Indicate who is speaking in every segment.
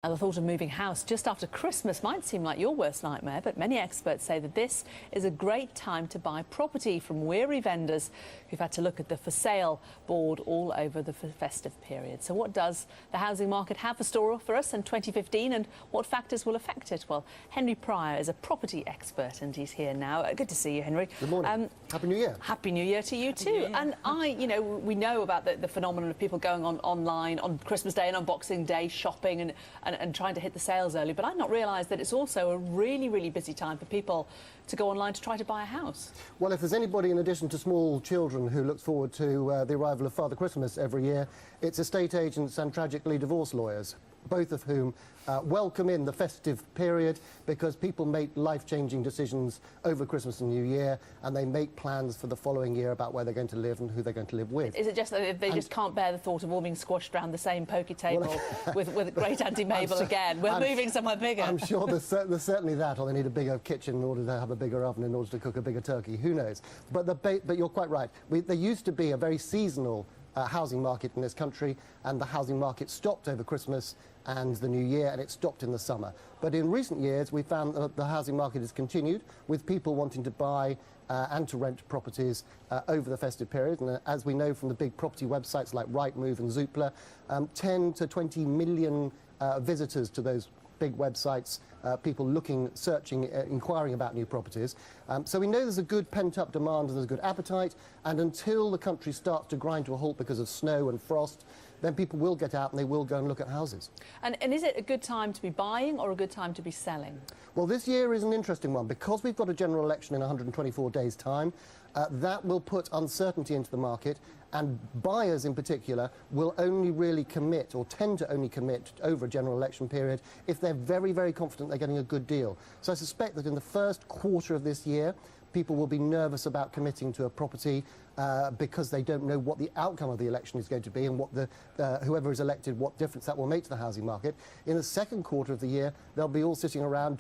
Speaker 1: Now, the thought of moving house just after Christmas might seem like your worst nightmare, but many experts say that this is a great time to buy property from weary vendors who've had to look at the for sale board all over the festive period. So what does the housing market have in store for us in 2015 and what factors will affect it? Well, Henry Pryor is a property expert and he's here now. Good to see you, Henry.
Speaker 2: Good morning. Happy New Year.
Speaker 1: Happy New Year to you too. And we know about the phenomenon of people going online on Christmas Day and on Boxing Day shopping and trying to hit the sales early, but I'd not realised that it's also a really, really busy time for people to go online to try to buy a house.
Speaker 2: Well, if there's anybody, in addition to small children, who looks forward to the arrival of Father Christmas every year, it's estate agents and, tragically, divorce lawyers, both of whom welcome in the festive period because people make life-changing decisions over Christmas and New Year, and they make plans for the following year about where they're going to live and who they're going to live with.
Speaker 1: Is it just that they just can't bear the thought of all being squashed around the same pokie table with great Auntie Mabel again? We're moving somewhere bigger.
Speaker 2: I'm sure there's certainly that, or they need a bigger kitchen in order to have a bigger oven in order to cook a bigger turkey. Who knows? But you're quite right. There used to be a very seasonal housing market in this country, and the housing market stopped over Christmas and the New Year, and it stopped in the summer. But in recent years, we found that the housing market has continued, with people wanting to buy and to rent properties over the festive period. And as we know from the big property websites like Rightmove and Zoopla, 10 to 20 million visitors to those big websites, people looking, searching, inquiring about new properties. So we know there's a good pent-up demand and there's a good appetite, and until the country starts to grind to a halt because of snow and frost, then people will get out and they will go and look at houses.
Speaker 1: And is it a good time to be buying or a good time to be selling?
Speaker 2: Well, this year is an interesting one because we've got a general election in 124 days' time. That will put uncertainty into the market, and buyers in particular will only really commit, or tend to only commit, over a general election period if they're very, very confident they're getting a good deal. So I suspect that in the first quarter of this year, people will be nervous about committing to a property because they don't know what the outcome of the election is going to be and what whoever is elected, what difference that will make to the housing market. In the second quarter of the year, they'll be all sitting around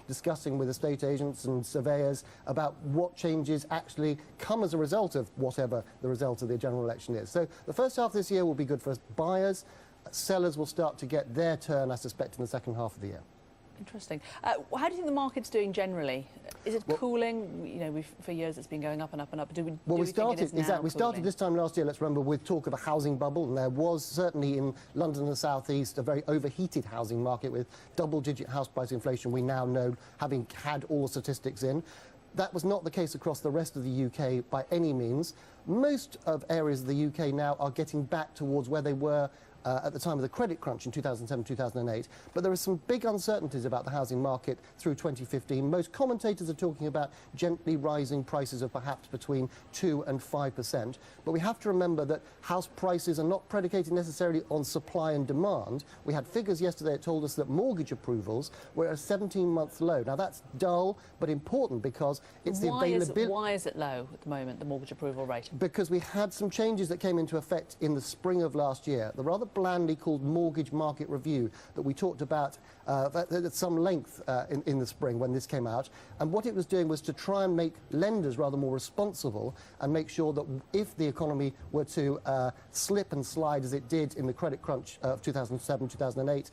Speaker 2: discussing with estate agents and surveyors about what changes actually come as a result of whatever the result of the general election is. So the first half of this year will be good for buyers. Sellers will start to get their turn, I suspect, in the second half of the year.
Speaker 1: Interesting. How do you think the market's doing generally? Is it cooling? You know, for years it's been going up and up and up. We started
Speaker 2: this time last year, let's remember, with talk of a housing bubble, and there was certainly in London and the South East a very overheated housing market with double-digit house price inflation, we now know, having had all the statistics in. That was not the case across the rest of the UK by any means. Most of areas of the UK now are getting back towards where they were at the time of the credit crunch in 2007-2008, but there are some big uncertainties about the housing market through 2015. Most commentators are talking about gently rising prices of perhaps between 2 and 5%, but we have to remember that house prices are not predicated necessarily on supply and demand. We had figures yesterday that told us that mortgage approvals were at a 17-month low. Now that's dull but important because it's the availability.
Speaker 1: Why is it low at the moment, the mortgage approval rate?
Speaker 2: Because we had some changes that came into effect in the spring of last year. The rather blandly called mortgage market review that we talked about at some length in the spring when this came out, and what it was doing was to try and make lenders rather more responsible and make sure that if the economy were to slip and slide as it did in the credit crunch of 2007-2008,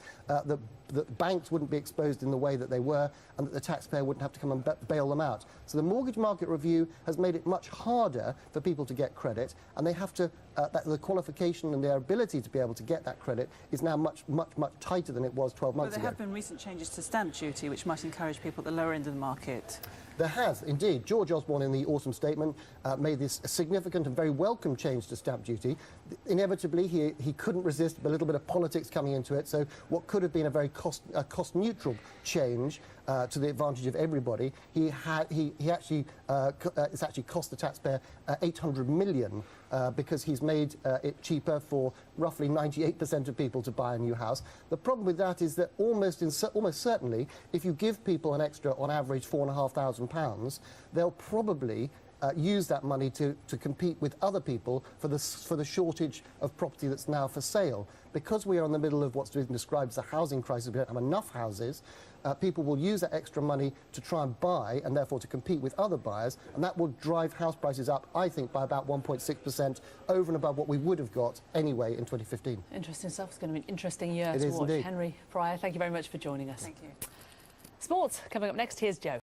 Speaker 2: that banks wouldn't be exposed in the way that they were, and that the taxpayer wouldn't have to come and bail them out. So the mortgage market review has made it much harder for people to get credit, and they have to the qualification and their ability to be able to get that credit is now much tighter than it was 12 months ago.
Speaker 3: There have been recent changes to stamp duty which might encourage people at the lower end of the market.
Speaker 2: There has, indeed. George Osborne, in the autumn statement, made this significant and very welcome change to stamp duty. Inevitably, he couldn't resist a little bit of politics coming into it, so what could have been a very cost-neutral change to the advantage of everybody, it's actually cost the taxpayer 800 million because he's made it cheaper for roughly 98% of people to buy a new house. The problem with that is that almost certainly, if you give people an extra, on average, £4,500, they'll probably use that money to compete with other people for the shortage of property that's now for sale. Because we are in the middle of what's been described as a housing crisis, we don't have enough houses, people will use that extra money to try and buy and therefore to compete with other buyers, and that will drive house prices up, I think, by about 1.6% over and above what we would have got anyway in 2015.
Speaker 1: Interesting stuff. It's going to be an interesting year
Speaker 2: It
Speaker 1: to
Speaker 2: is
Speaker 1: watch.
Speaker 2: indeed.
Speaker 1: Henry Fryer, thank you very much for joining us.
Speaker 3: Thank you.
Speaker 1: Sports coming up next. Here's Joe.